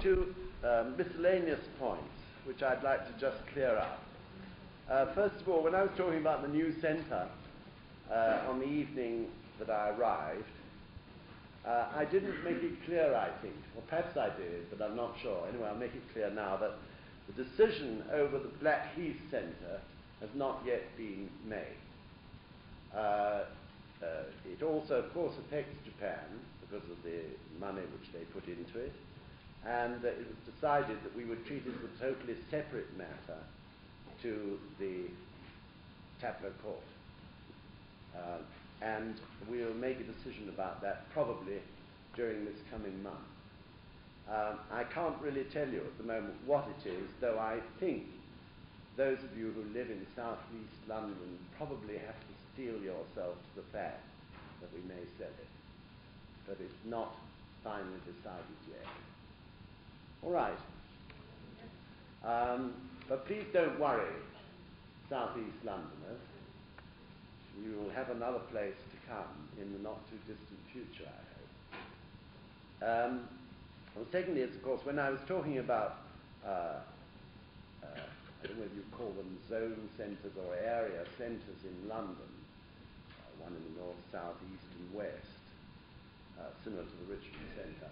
to miscellaneous points, which I'd like to just clear up. First of all, when I was talking about the new centre on the evening that I arrived, I didn't make it clear, I think, or perhaps I did, but I'm not sure. Anyway, I'll make it clear now that the decision over the Blackheath Centre has not yet been made. It also, of course, affects Japan because of the money which they put into it, and it was decided that we would treat it as a totally separate matter to the Taplow Court. And we'll make a decision about that probably during this coming month. I can't really tell you at the moment what it is, though I think those of you who live in southeast London probably have to steel yourself to the fact that we may sell it. But it's not finally decided yet. All right. But please don't worry, southeast Londoners. You will have another place to come in the not-too-distant future, I hope. Well, secondly, of course, when I was talking about, I don't know if you call them zone centres or area centres in London, one in the north, south, east and west, similar to the Richmond Centre,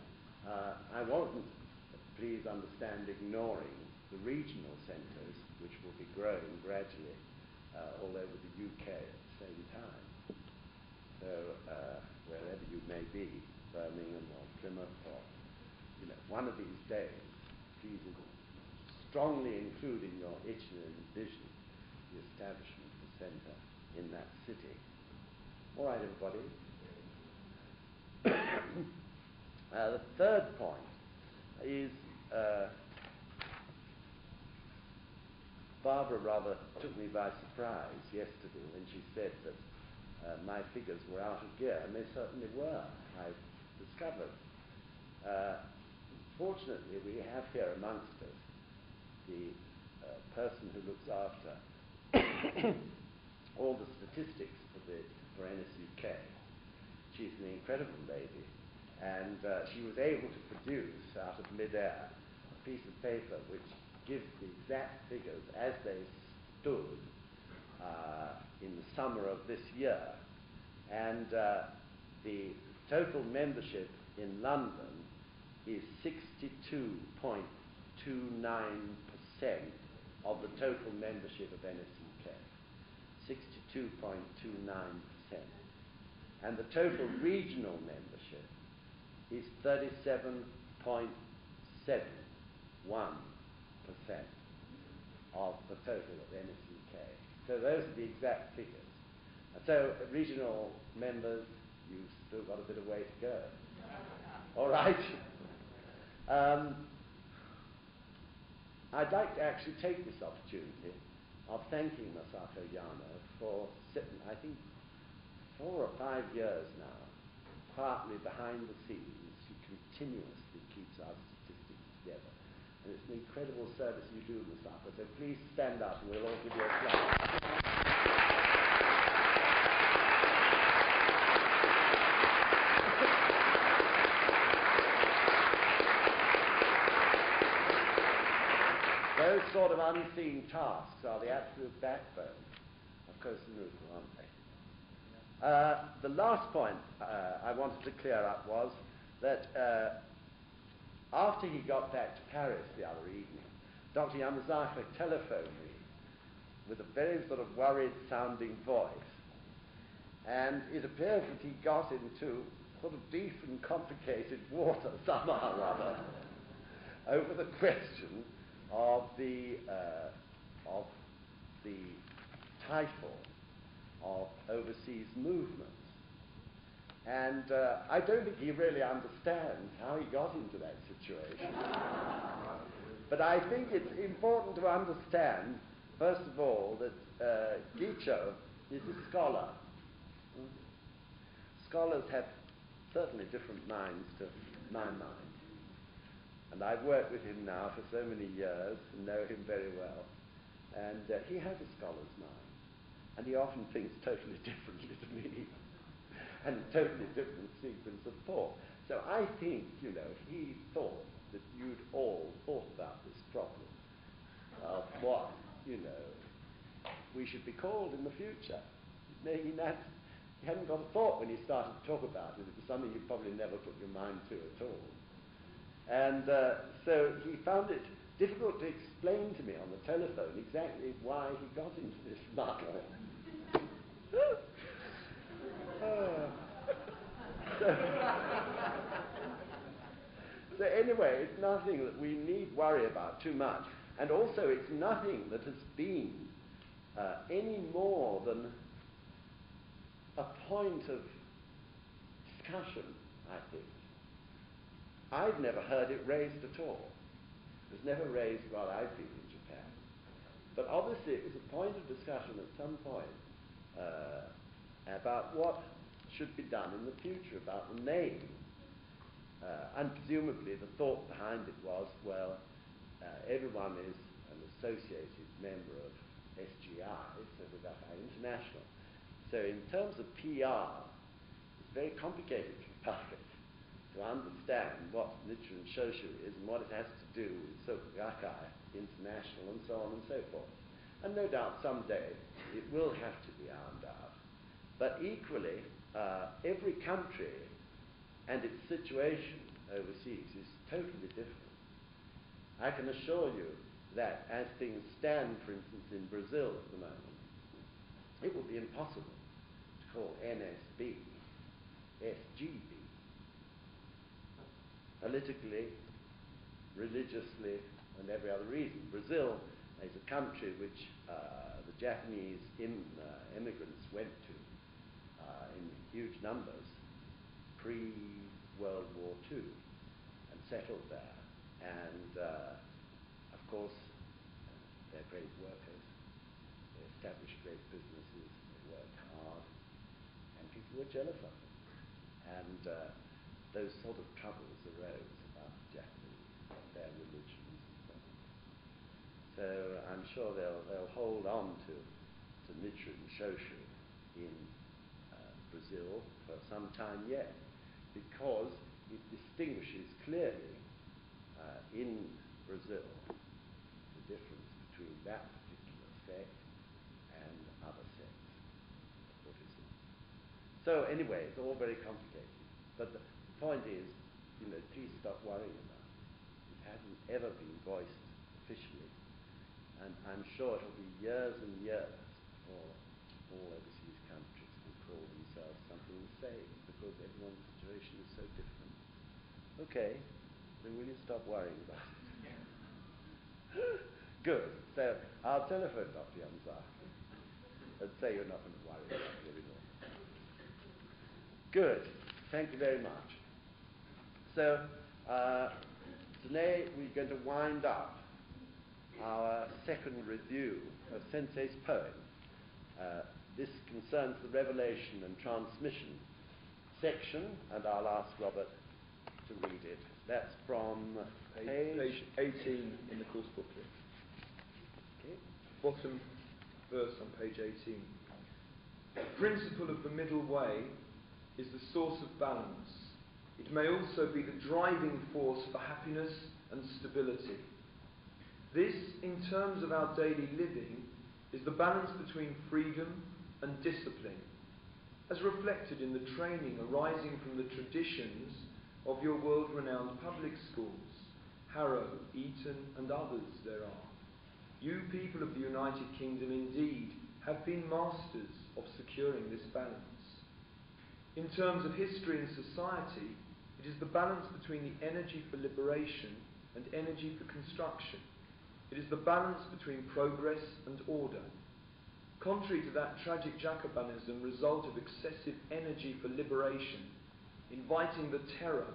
I wasn't, please understand, ignoring the regional centres, which will be growing gradually all over the UK at the same time. So wherever you may be, Birmingham or Plymouth or, you know, one of these days, please strongly include in your itinerary vision the establishment of a centre in that city. All right, everybody. The third point is Barbara rather took me by surprise yesterday when she said that my figures were out of gear, and they certainly were, I discovered. Fortunately, we have here amongst us the person who looks after all the statistics for NSUK. She's an incredible lady, and she was able to produce out of mid-air a piece of paper which gives the exact figures as they stood in the summer of this year. And the total membership in London is 62.29% of the total membership of NSUK. 62.29%. And the total regional membership is 37.71% of the total of NSUK. So those are the exact figures. So regional members, you've still got a bit of way to go. All right. I'd like to actually take this opportunity of thanking Masato Yano for sitting, I think, 4 or 5 years now, quietly behind the scenes. She continuously keeps our statistics together. And it's an incredible service you do, Masato. So please stand up and we'll all give you a clap. Those sort of unseen tasks are the absolute backbone of Causton, aren't they? The last point I wanted to clear up was that after he got back to Paris the other evening, Dr Yamazaki telephoned me with a very sort of worried-sounding voice, and it appears that he got into sort of deep and complicated water somehow or other over the question of the title of overseas movements. And I don't think he really understands how he got into that situation. But I think it's important to understand, first of all, that Gicho is a scholar. Scholars have certainly different minds to my mind. And I've worked with him now for so many years and know him very well. And he has a scholar's mind. And he often thinks totally differently to me. And totally different sequence of thought. So I think, you know, he thought that you'd all thought about this problem of what, we should be called in the future. He hadn't got a thought when he started to talk about it. It was something you probably never put your mind to at all. And so he found it difficult to explain to me on the telephone exactly why he got into this muddle. So anyway, it's nothing that we need worry about too much. And also it's nothing that has been any more than a point of discussion, I think. I've never heard it raised at all. It was never raised while I've been in Japan. But obviously it was a point of discussion at some point about what should be done in the future, about the name. And presumably the thought behind it was, well, everyone is an associated member of SGI, so we're international. So in terms of PR, it's very complicated for public to understand what Nichiren Shoshu is and what it has to do with Sokugakai International and so on and so forth. And no doubt someday it will have to be ironed out. But equally, every country and its situation overseas is totally different. I can assure you that as things stand, for instance, in Brazil at the moment, it will be impossible to call NSB SGB. Politically, religiously, and every other reason. Brazil is a country which the Japanese immigrants went to in huge numbers pre-World War II and settled there. And of course, they're great workers. They established great businesses. They worked hard, and people were jealous of them. And those sort of troubles arose about the Japanese, their religions and so on. So I'm sure they'll hold on to Nichiren Shoshu in Brazil for some time yet, because it distinguishes clearly in Brazil the difference between that particular sect and other sects of Buddhism. So anyway, it's all very complicated. But the point is, please stop worrying about it. It hasn't ever been voiced officially. And I'm sure it'll be years and years before all overseas countries will call themselves something the same, because everyone's situation is so different. Okay, then will you stop worrying about it? Good. So I'll telephone Dr. Yamazaki and say you're not going to worry about it anymore. Good. Thank you very much. So today we're going to wind up our second review of Sensei's poem. This concerns the revelation and transmission section, and I'll ask Robert to read it. That's from page 18 in the course booklet. Okay. Bottom verse on page 18. The principle of the middle way is the source of balance. It may also be the driving force for happiness and stability. This, in terms of our daily living, is the balance between freedom and discipline, as reflected in the training arising from the traditions of your world-renowned public schools, Harrow, Eton, and others there are. You people of the United Kingdom indeed have been masters of securing this balance. In terms of history and society, it is the balance between the energy for liberation and energy for construction. It is the balance between progress and order. Contrary to that tragic Jacobinism result of excessive energy for liberation, inviting the terror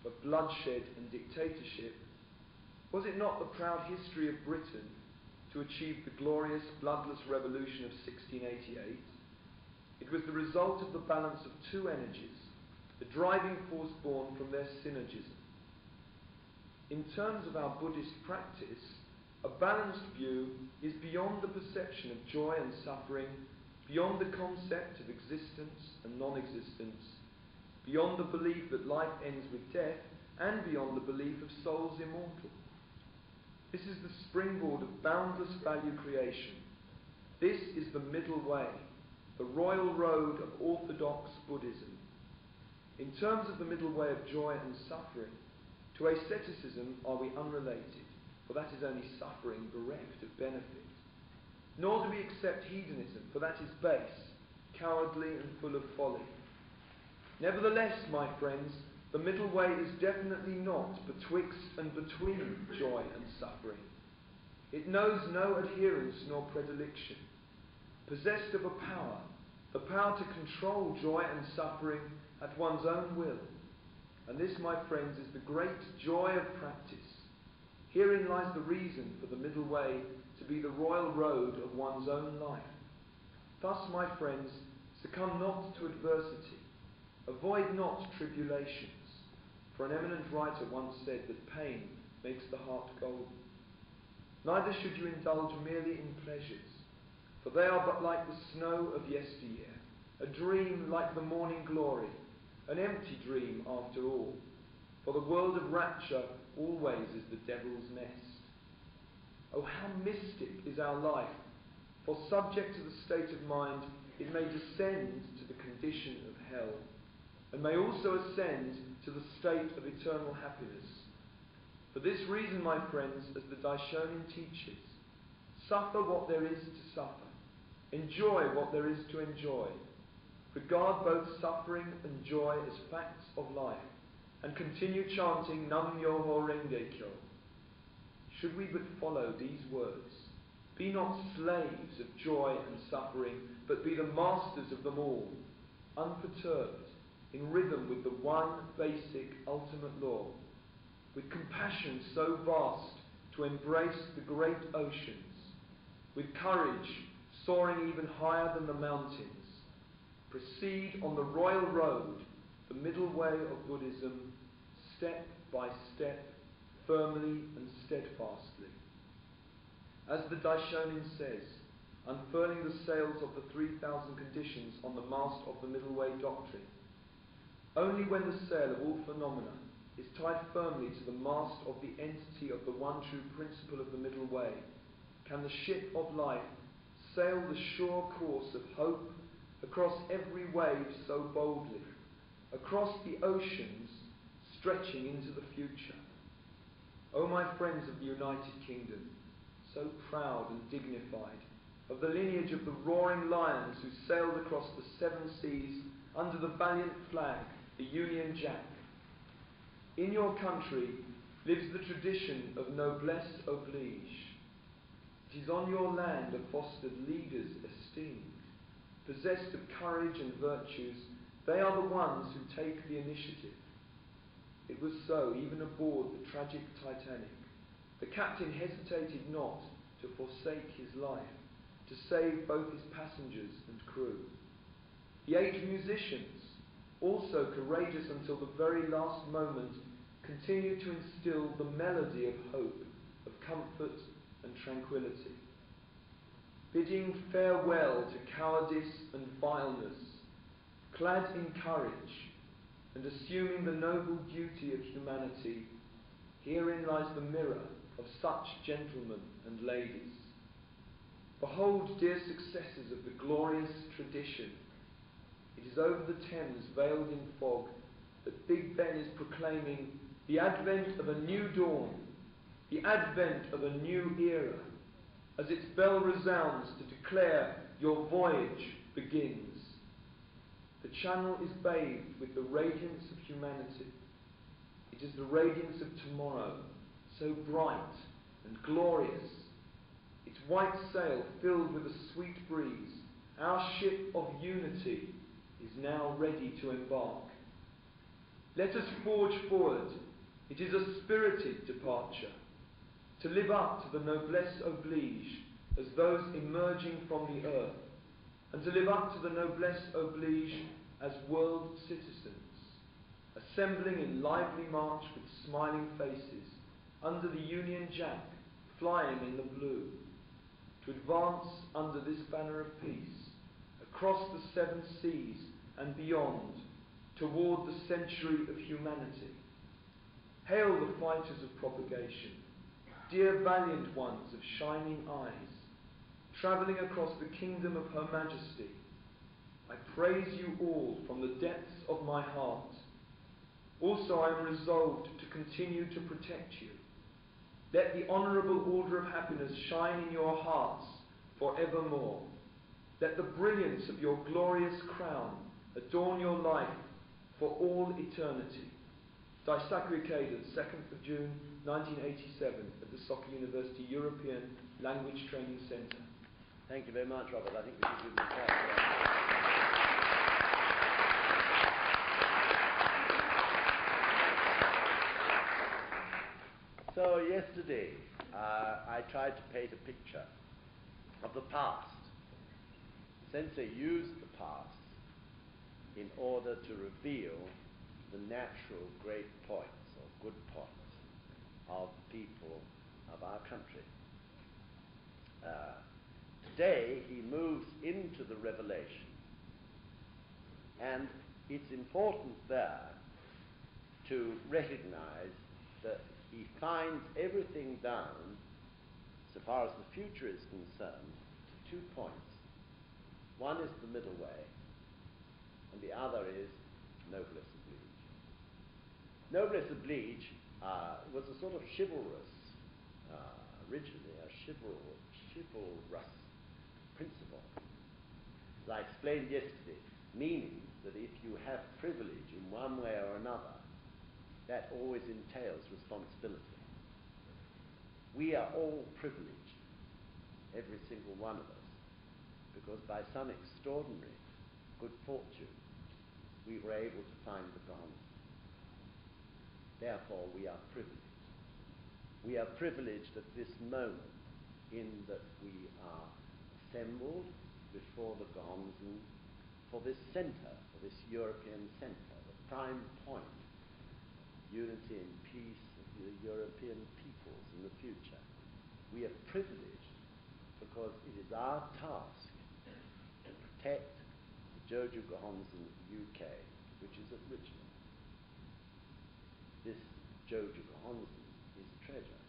of bloodshed and dictatorship, was it not the proud history of Britain to achieve the glorious bloodless revolution of 1688? It was the result of the balance of two energies, the driving force born from their synergism. In terms of our Buddhist practice, a balanced view is beyond the perception of joy and suffering, beyond the concept of existence and non-existence, beyond the belief that life ends with death, and beyond the belief of souls immortal. This is the springboard of boundless value creation. This is the middle way, the royal road of orthodox Buddhism. In terms of the middle way of joy and suffering, to asceticism are we unrelated, for that is only suffering bereft of benefit. Nor do we accept hedonism, for that is base, cowardly and full of folly. Nevertheless, my friends, the middle way is definitely not betwixt and between joy and suffering. It knows no adherence nor predilection. Possessed of a power, the power to control joy and suffering at one's own will. And this, my friends, is the great joy of practice. Herein lies the reason for the middle way to be the royal road of one's own life. Thus, my friends, succumb not to adversity. Avoid not tribulations. For an eminent writer once said that pain makes the heart golden. Neither should you indulge merely in pleasures, for they are but like the snow of yesteryear, a dream like the morning glory, an empty dream after all. For the world of rapture always is the devil's nest. Oh, how mystic is our life, for subject to the state of mind, it may descend to the condition of hell, and may also ascend to the state of eternal happiness. For this reason, my friends, as the Daishonin teaches, suffer what there is to suffer, enjoy what there is to enjoy, regard both suffering and joy as facts of life, and continue chanting Nam Myoho Renge Kyo. Should we but follow these words, be not slaves of joy and suffering, but be the masters of them all, unperturbed, in rhythm with the one basic ultimate law, with compassion so vast to embrace the great oceans, with courage soaring even higher than the mountains, proceed on the royal road, the middle way of Buddhism, step by step, firmly and steadfastly. As the Daishonin says, unfurling the sails of the 3,000 conditions on the mast of the middle way doctrine, only when the sail of all phenomena is tied firmly to the mast of the entity of the one true principle of the middle way, can the ship of life sail the sure course of hope across every wave so boldly, across the oceans stretching into the future. O my friends of the United Kingdom, so proud and dignified, of the lineage of the roaring lions who sailed across the 7 seas under the valiant flag, the Union Jack. In your country lives the tradition of noblesse oblige. It is on your land are fostered leaders esteemed, possessed of courage and virtues. They are the ones who take the initiative. It was so even aboard the tragic Titanic. The captain hesitated not to forsake his life, to save both his passengers and crew. The 8 musicians, also courageous until the very last moment, continued to instill the melody of hope, of comfort and tranquility. Bidding farewell to cowardice and vileness, clad in courage, and assuming the noble duty of humanity, herein lies the mirror of such gentlemen and ladies. Behold, dear successors of the glorious tradition, it is over the Thames, veiled in fog, that Big Ben is proclaiming the advent of a new dawn, the advent of a new era, as its bell resounds to declare your voyage begins. The channel is bathed with the radiance of humanity. It is the radiance of tomorrow, so bright and glorious. Its white sail filled with a sweet breeze, our ship of unity is now ready to embark. Let us forge forward. It is a spirited departure, to live up to the noblesse oblige as those emerging from the earth, and to live up to the noblesse oblige as world citizens, assembling in lively march with smiling faces, under the Union Jack, flying in the blue, to advance under this banner of peace, across the 7 seas and beyond, toward the century of humanity. Hail the fighters of propagation, dear valiant ones of shining eyes, travelling across the kingdom of Her Majesty. I praise you all from the depths of my heart. Also I am resolved to continue to protect you. Let the honourable order of happiness shine in your hearts for evermore. Let the brilliance of your glorious crown adorn your life for all eternity. Dissacred 2nd of June 1987 at the Soccer University European Language Training Centre. Thank you very much, Robert. I think we should give them a clap. So yesterday, I tried to paint a picture of the past. Sensei used the past in order to reveal the natural great points or good points of the people of our country. Today, he moves into the revelation, and it's important there to recognize that he finds everything down, so far as the future is concerned, to 2 points. One is the middle way, and the other is noblesse oblige. Noblesse oblige was a sort of chivalrous, originally a chivalrous principle. As I explained yesterday, meaning that if you have privilege in one way or another, that always entails responsibility. We are all privileged, every single one of us, because by some extraordinary good fortune, we were able to find the Gons. Therefore, we are privileged. We are privileged at this moment in that we are assembled before the Gons for this centre, for this European centre, the prime point, unity and peace of the European peoples in the future. We are privileged because it is our task to protect the Joju Gehonzen UK, which is at Richmond. This Joju Gehonzen is treasure.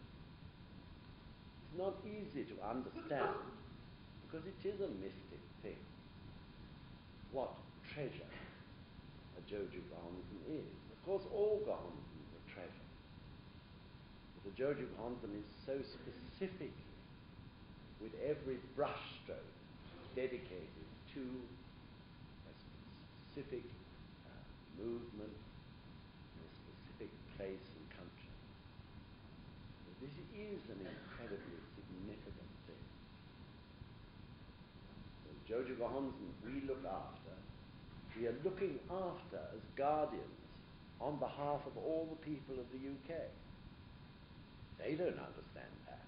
It's not easy to understand because it is a mystic thing. What treasure a Joju Gehonzen is. Of course, all Gehonzens are treasure. But the Joju Gehonzen is so specific, with every brushstroke dedicated to a specific movement in a specific place and country. So this is an incredibly significant thing. The Joju Gehonzen we look after, we are looking after as guardians on behalf of all the people of the UK. They don't understand that.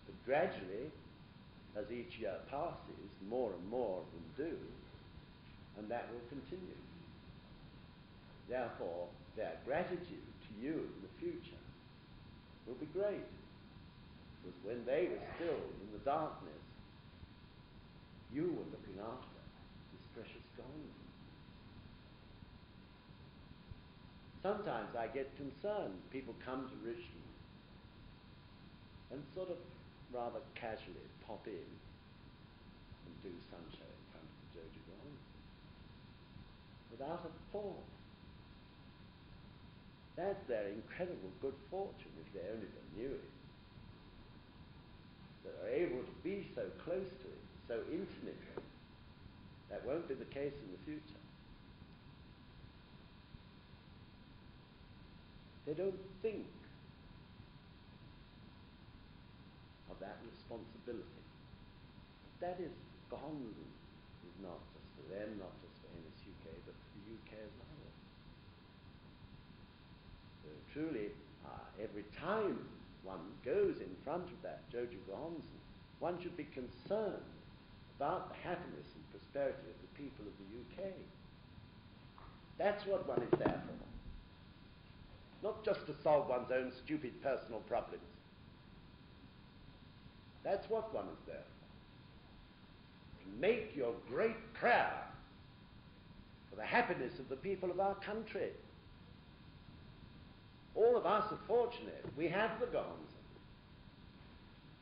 But gradually, as each year passes, more and more of them do, and that will continue. Therefore, their gratitude to you in the future will be great. Because when they were still in the darkness, you were looking after this precious gold. Sometimes I get concerned. People come to Richmond and sort of rather casually pop in and do sun show in front of the Joju Gehonzen without a thought. That's their incredible good fortune, if they only knew it. They're able to be so close to it, so intimate. That won't be the case in the future. They don't think of that responsibility. That is, Gehonzen is not just for them, not just for NSUK, but for the UK as a whole. So truly, every time one goes in front of that Joju Gehonzen, one should be concerned about the happiness and prosperity of the people of the UK. That's what one is there for. Not just to solve one's own stupid personal problems. That's what one is there for. To make your great prayer for the happiness of the people of our country. All of us are fortunate. We have the Gonzo.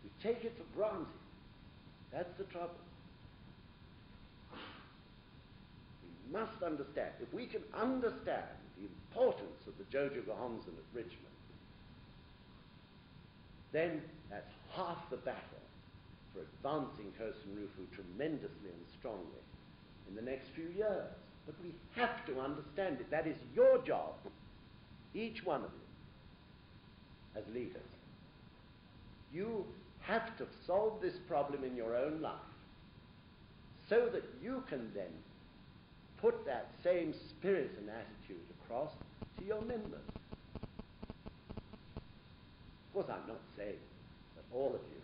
We take it for granted. That's the trouble. We must understand. If we can understand the importance of the Jojo Gohonzon at Richmond, then that's half the battle for advancing Causton Rufu tremendously and strongly in the next few years. But we have to understand it. That is your job, each one of you, as leaders. You have to solve this problem in your own life so that you can then put that same spirit and attitude across to your members. Of course, I'm not saying that all of you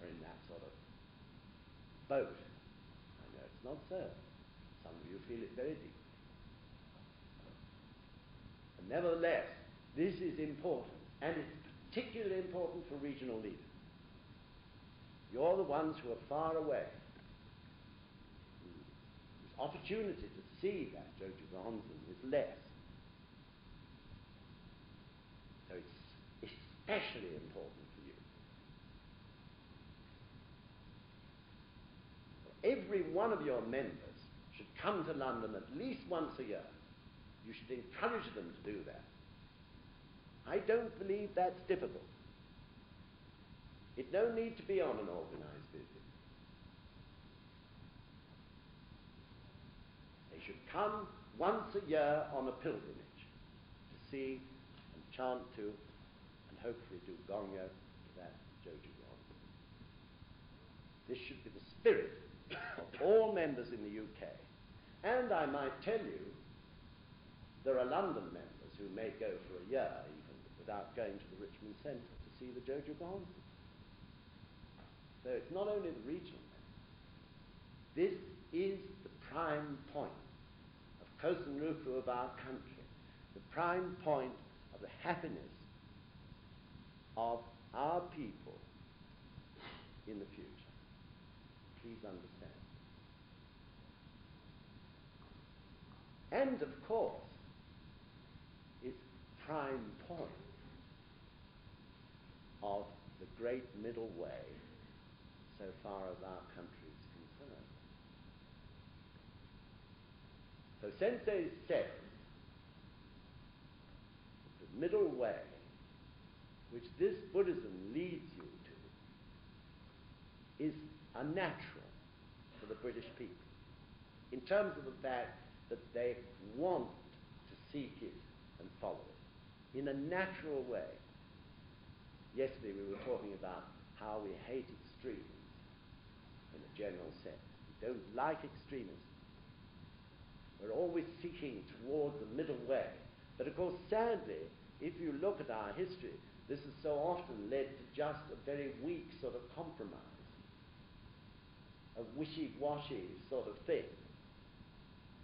are in that sort of boat. I know it's not so. Some of you feel it very deeply. And nevertheless, this is important, and it's particularly important for regional leaders. You're the ones who are far away. Whose opportunity to see that Jojo Gohonzon is less. So it's especially important for you. Every one of your members should come to London at least once a year. You should encourage them to do that. I don't believe that's difficult. It don't need to be on an organised visit. They should come once a year on a pilgrimage to see and chant to and hopefully do Gongyo to that Jojo Gohonzon. This should be the spirit of all members in the UK. And I might tell you, there are London members who may go for a year even without going to the Richmond Centre to see the Jojo Gohonzon. So it's not only the regional members. This is the prime point of Causton Rufu of our country, the prime point of the happiness of our people in the future. Please understand. And of course, it's prime point of the great middle way so far as our country is concerned. So Sensei says that the middle way which this Buddhism leads you to is unnatural for the British people in terms of the fact that they want to seek it and follow it in a natural way. Yesterday we were talking about how we hate extremes in a general sense. We don't like extremism. We're always seeking towards the middle way. But of course, sadly, if you look at our history, this has so often led to just a very weak sort of compromise, a wishy-washy sort of thing,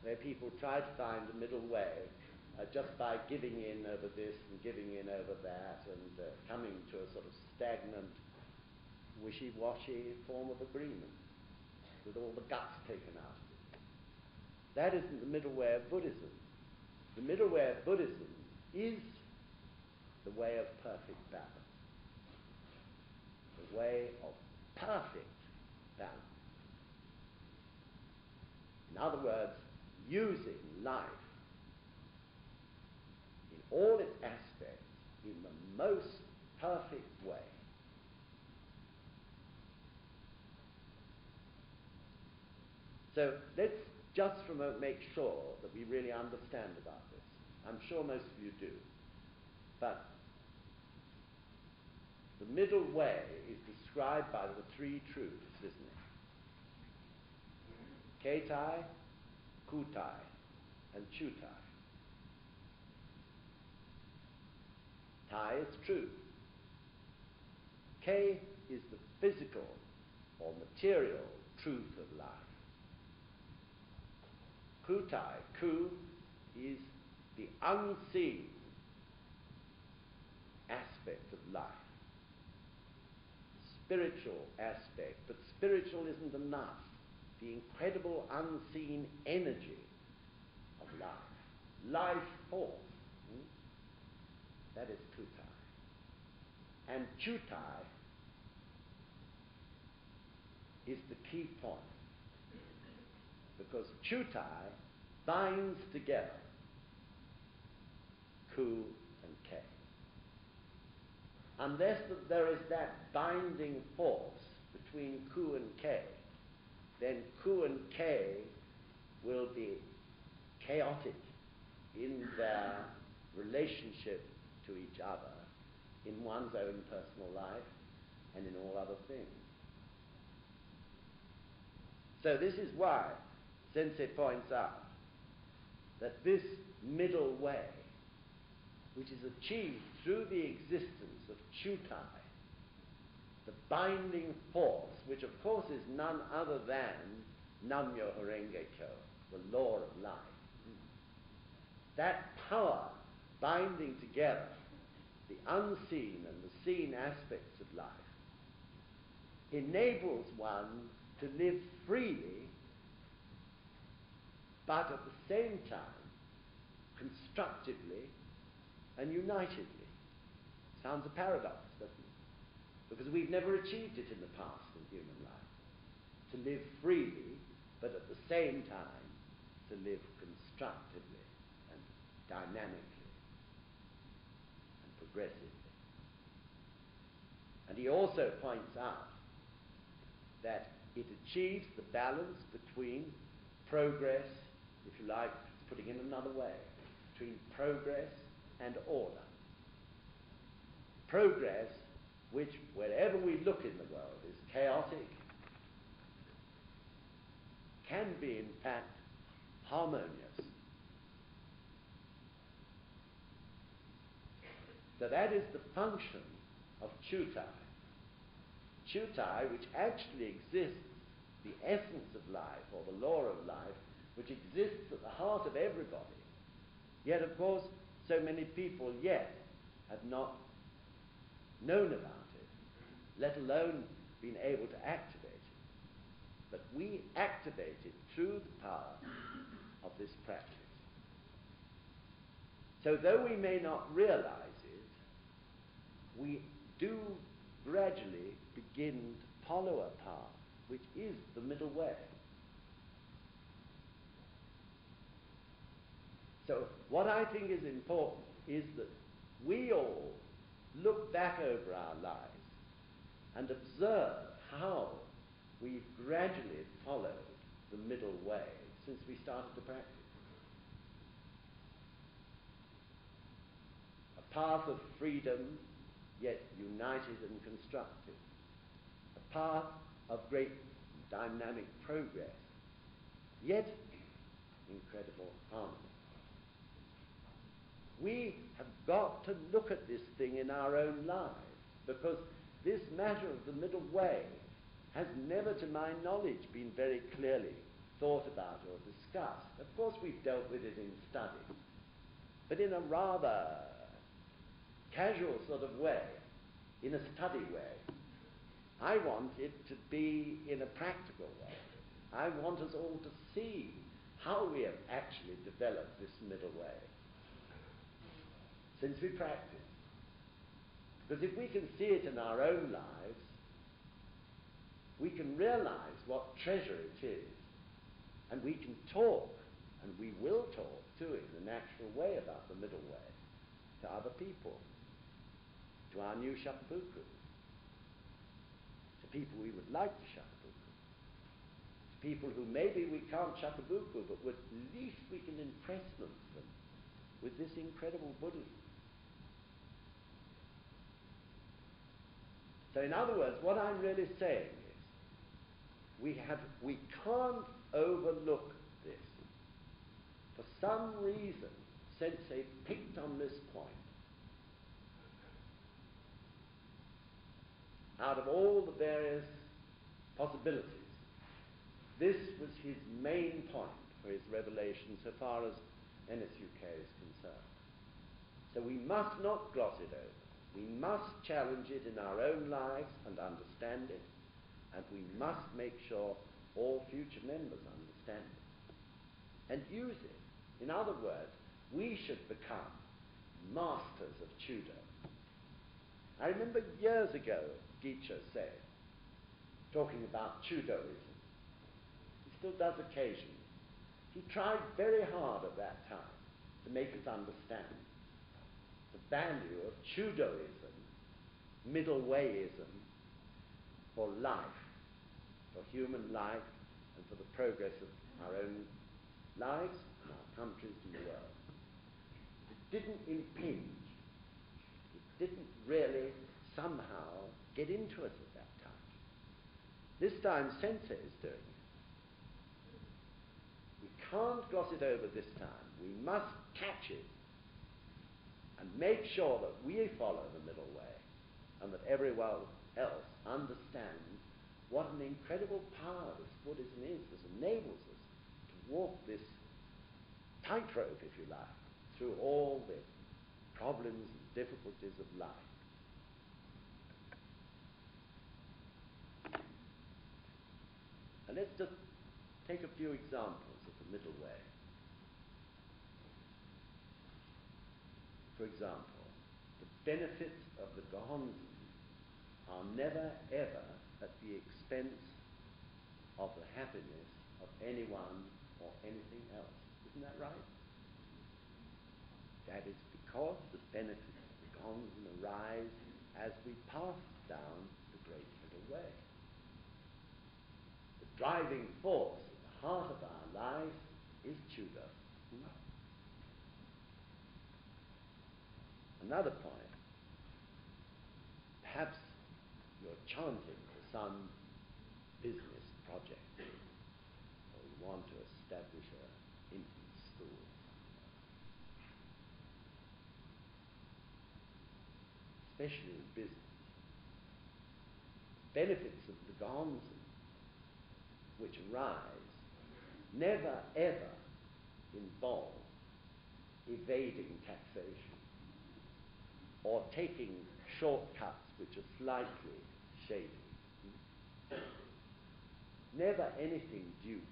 where people try to find a middle way just by giving in over this and giving in over that and coming to a sort of stagnant, wishy-washy form of agreement with all the guts taken out of it. That isn't the middle way of Buddhism. The middle way of Buddhism is the way of perfect balance. The way of perfect balance. In other words, using life in all its aspects in the most perfect way. So let's just for a moment make sure that we really understand about this. I'm sure most of you do. But the middle way is described by the three truths, isn't it? Keitai, Kutai, and Chutai. Tai is truth. Kei is the physical or material truth of life. Kutai, Ku, is the unseen aspect of life. Spiritual aspect, but spiritual isn't enough. The incredible unseen energy of life. Life force. That is Chutai. And Chutai is the key point, because Chutai binds together Ku and K. Unless there is that binding force between Ku and K, then Ku and K will be chaotic in their relationship to each other, in one's own personal life and in all other things. So this is why Sensei points out that this middle way, which is achieved through the existence of Chutai, the binding force, which of course is none other than Nam-myoho Renge Kyo, the law of life. That power binding together the unseen and the seen aspects of life enables one to live freely, but at the same time constructively and unitedly. Sounds a paradox, doesn't it? Because we've never achieved it in the past in human life. To live freely, but at the same time to live constructively and dynamically and progressively. And he also points out that it achieves the balance between progress, if you like, putting it another way, between progress and order. Progress, which wherever we look in the world is chaotic, can be in fact harmonious. So that is the function of Chutai. Chutai, which actually exists, the essence of life, or the law of life, which exists at the heart of everybody. Yet, of course, so many people yet have not known about it, let alone been able to activate it. But we activate it through the power of this practice. So though we may not realize it, we do gradually begin to follow a path which is the middle way. So what I think is important is that we all look back over our lives and observe how we've gradually followed the middle way since we started to practice. A path of freedom, yet united and constructive. A path of great dynamic progress, yet incredible harmony. We have got to look at this thing in our own lives, because this matter of the middle way has never, to my knowledge, been very clearly thought about or discussed. Of course, we've dealt with it in study, but in a rather casual sort of way, in a study way. I want it to be in a practical way. I want us all to see how we have actually developed this middle way since we practice. Because if we can see it in our own lives, we can realize what treasure it is, and we can talk, and we will talk too in a natural way about the middle way to other people, to our new shakubuku, to people we would like to shakubuku, to people who maybe we can't shakubuku, but at least we can impress them with this incredible Buddhism. So in other words, what I'm really saying is we can't overlook this. For some reason, Sensei picked on this point. Out of all the various possibilities, this was his main point for his revelation so far as NSUK is concerned. So we must not gloss it over. We must challenge it in our own lives and understand it, and we must make sure all future members understand it and use it. In other words, we should become masters of Tudor. I remember years ago, Geacher said, talking about Tudorism, he still does occasionally, he tried very hard at that time to make us understand the value of Tudorism, middle wayism, for life, for human life, and for the progress of our own lives and our countries and the world. It didn't impinge. It didn't really somehow get into us at that time. This time, Sensei is doing it. We can't gloss it over this time. We must catch it and make sure that we follow the middle way and that everyone else understands what an incredible power this Buddhism is that enables us to walk this tightrope, if you like, through all the problems and difficulties of life. And let's just take a few examples of the middle way. For example, the benefits of the Gohonzon are never ever at the expense of the happiness of anyone or anything else. Isn't that right? That is because the benefits of the Gohonzon arise as we pass down the Great Middle Way. The driving force at the heart of our lives is Chudo. Another point, perhaps you're chanting for some business project, or you want to establish an infant school. Especially in business. Benefits of the Gohonzon which arise never ever involve evading taxation or taking shortcuts which are slightly shady. Never anything dubious.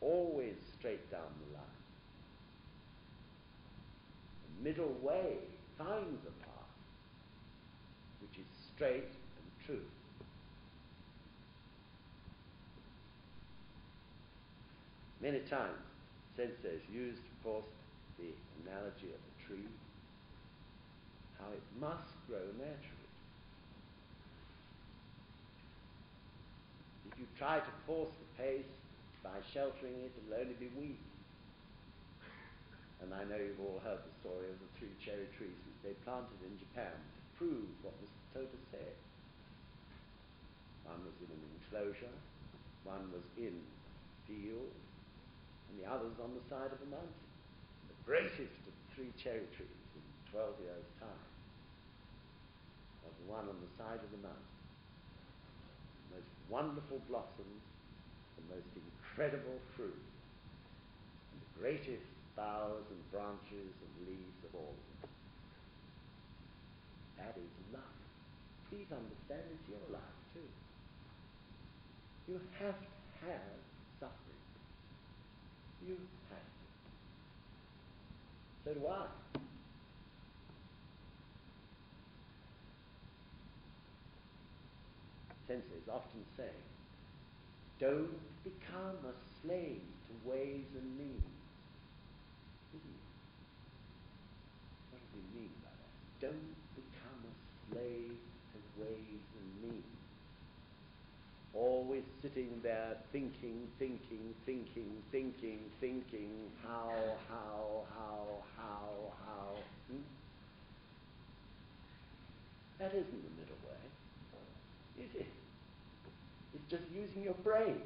Always straight down the line. The middle way finds a path which is straight and true. Many times, Sensei has used, of course, the analogy of a tree, how it must grow naturally. If you try to force the pace by sheltering it, it'll only be weak. And I know you've all heard the story of the 3 cherry trees which they planted in Japan to prove what Mr. Toda said. One was in an enclosure, one was in a field, and the others on the side of a mountain. The greatest of the 3 cherry trees in 12 years' time was the one on the side of the mountain. The most wonderful blossoms, the most incredible fruit, and the greatest boughs and branches and leaves of all. That is life. Please understand it's your life too. You have to have suffering. You have to. So do I. Sensei is often saying, don't become a slave to ways and means. What does he mean by that? Don't become a slave to ways and means. Always sitting there thinking, how. That isn't the middle way, is it? It's just using your brain.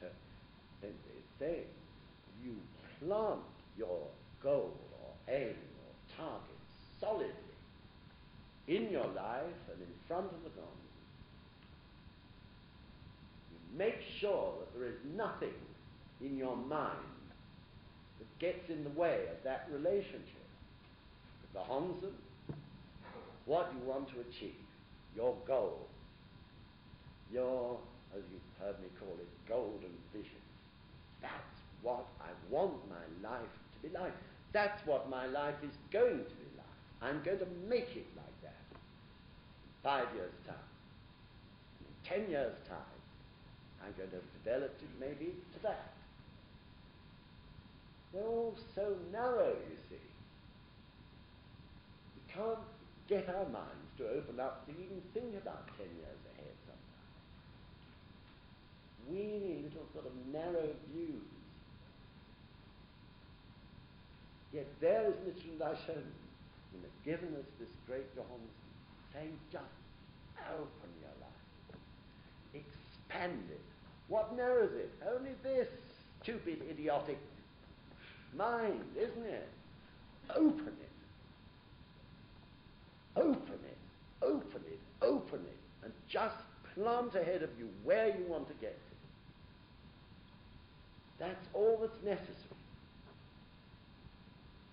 Then they say, you plant your goal or aim or target solidly in your life and in front of the goal. You make sure that there is nothing in your mind that gets in the way of that relationship. The Gohonzon, what you want to achieve, your goal, your, as you've heard me call it, golden vision. That's what I want my life to be like. That's what my life is going to be like. I'm going to make it like that. 5 years' time. In 10 years' time, I'm going to have developed it maybe to that. They're all so narrow, you see. We can't get our minds to open up to even think about 10 years ahead sometimes. Weeny little sort of narrow views. Yet there is Nichiren Daishonin, given us this great Johannes, saying just open your life. Expand it. What narrows it? Only this stupid, idiotic mind, isn't it? Open it. Open it. Open it. Open it. And just plant ahead of you where you want to get to. That's all that's necessary.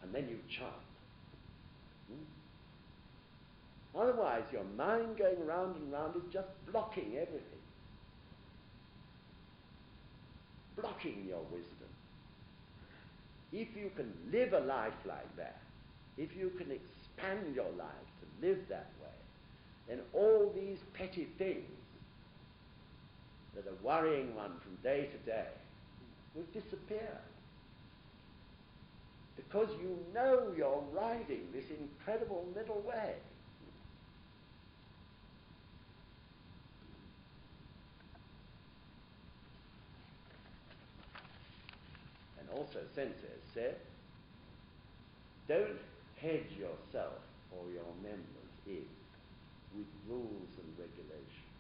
And then you chant. Otherwise, your mind going round and round is just blocking everything. Blocking your wisdom. If you can live a life like that, if you can expand your life to live that way, then all these petty things that are worrying one from day to day will disappear. Because you know you're riding this incredible middle way. And also Sensei said, don't hedge yourself or your members in with rules and regulations.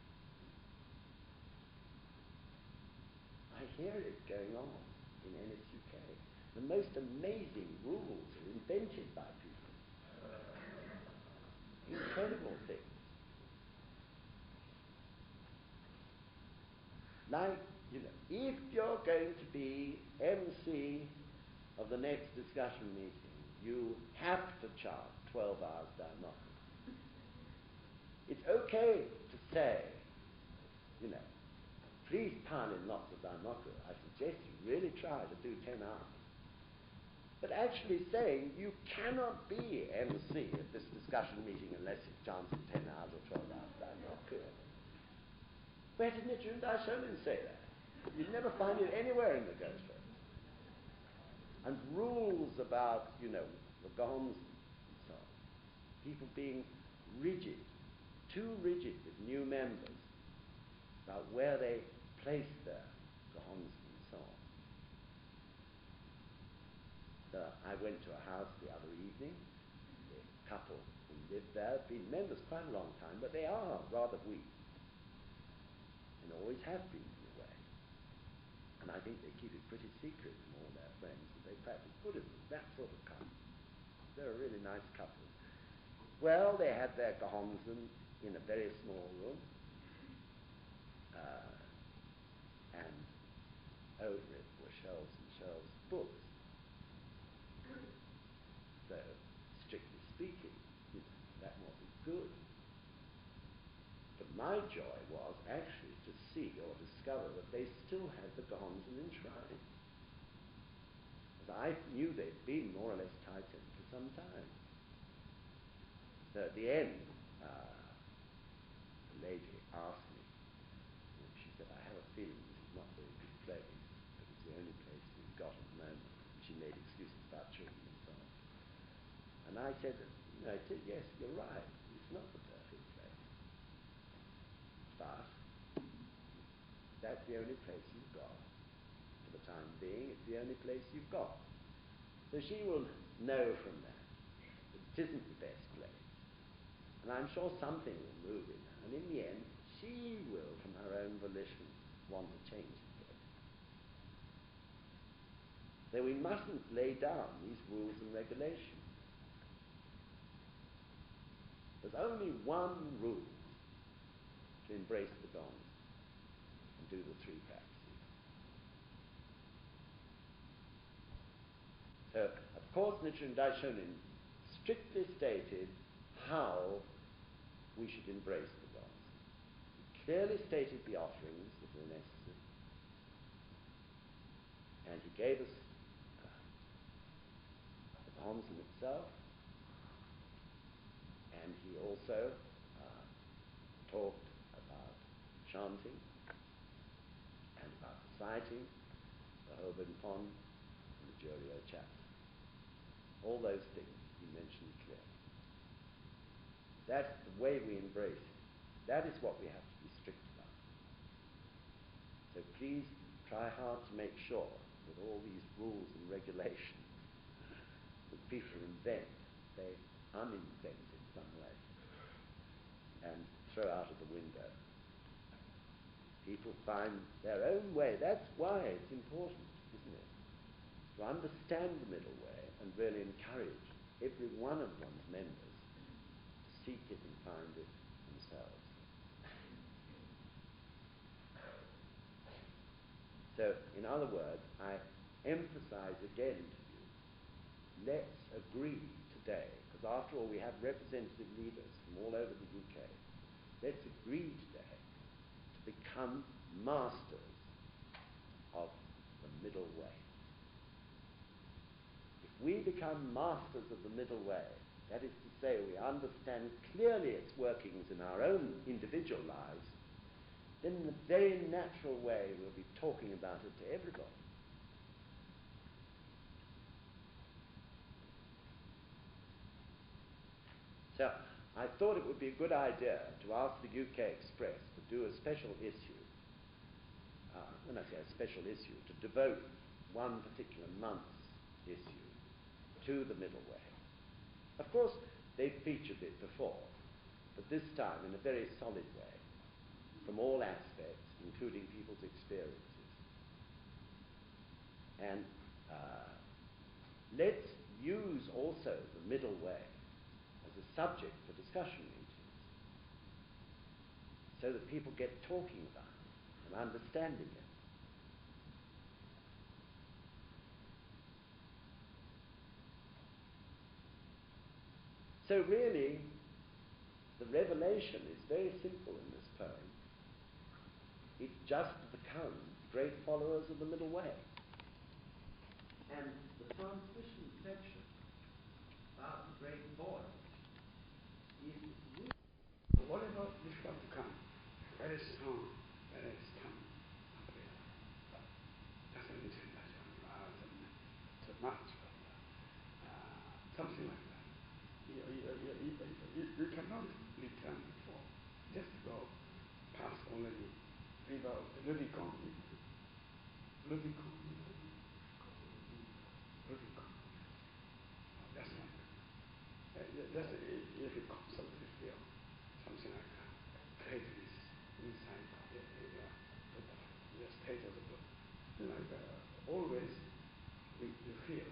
I hear it going on in NSUK. The most amazing rules are invented by people. Incredible things. Like, if you're going to be MC of the next discussion meeting, you have to chant 12 hours Daimoku. It's okay to say, please pile in lots of Daimoku. I suggest you really try to do 10 hours. But actually saying you cannot be MC at this discussion meeting unless you've chanted 10 hours or 12 hours Daimoku. Where did Nichiren Daishonin say that? You'd never find it anywhere in the Goshen. And rules about, the Gons and so on. People being rigid, too rigid with new members about where they place their Gons and so on. I went to a house the other evening. The couple who lived there have been members quite a long time, but they are rather weak. And always have been in a way. And I think they keep it pretty secret from all their friends that they practice Buddhism, that sort of couple. They're a really nice couple. Well, they had their Gohonzon in a very small room, and over it were shelves and shelves of books. So, strictly speaking, that wasn't good. But my joy was actually to see or discover that they still had the Gohonzon enshrined. As I knew they'd been more or less tightened for some time. So at the end, the lady asked me, she said, I have a feeling this is not a very good place, but it's the only place we've got at the moment. And she made excuses about children and so on. And I said, yes, you're right. It's not the perfect place. But that's the only place you've got. For the time being, it's the only place you've got. So she will know from that it isn't the best place. And I'm sure something will move in her. And in the end, she will, from her own volition, want to change the place. So we mustn't lay down these rules and regulations. There's only one rule to embrace the Gons and do the 3 practices. So, of course, Nichiren Daishonin strictly stated how we should embrace the Gons. He clearly stated the offerings that were necessary. And he gave us the Bonzen itself, and he also talked about chanting and about reciting the Hoban Pon and the Juryo Chat. All those things he mentioned clearly. That's the way we embrace it. That is what we have to be strict about. So please try hard to make sure that all these rules and regulations that people invent, they uninvent in some way and throw out of the window. People find their own way. That's why it's important, isn't it? To understand the middle way and really encourage every one of one's members to seek it and find it themselves. So, in other words, I emphasize again to you, let's agree today, because after all we have representative leaders from all over the UK, let's agree today to become masters of the middle way. If we become masters of the middle way, that is to say we understand clearly its workings in our own individual lives, then in a very natural way we'll be talking about it to everybody. So I thought it would be a good idea to ask the UK Express to do a special issue, when I say a special issue, to devote one particular month's issue to the middle way. Of course, they've featured it before, but this time in a very solid way, from all aspects, including people's experiences. And let's use also the middle way as a subject for discussion meetings, so that people get talking about it and understanding it. So really, the revelation is very simple in this poem. It's just to become great followers of the middle way. And the transmission section about the great voice is whatever difficult to come, very strong, very strong. Doesn't listen to much, something like that. You cannot return before. Just go past already. River of the Rubicon. Rubicon. That's one. Just if you constantly feel something like greatness inside the state of the book, like always you feel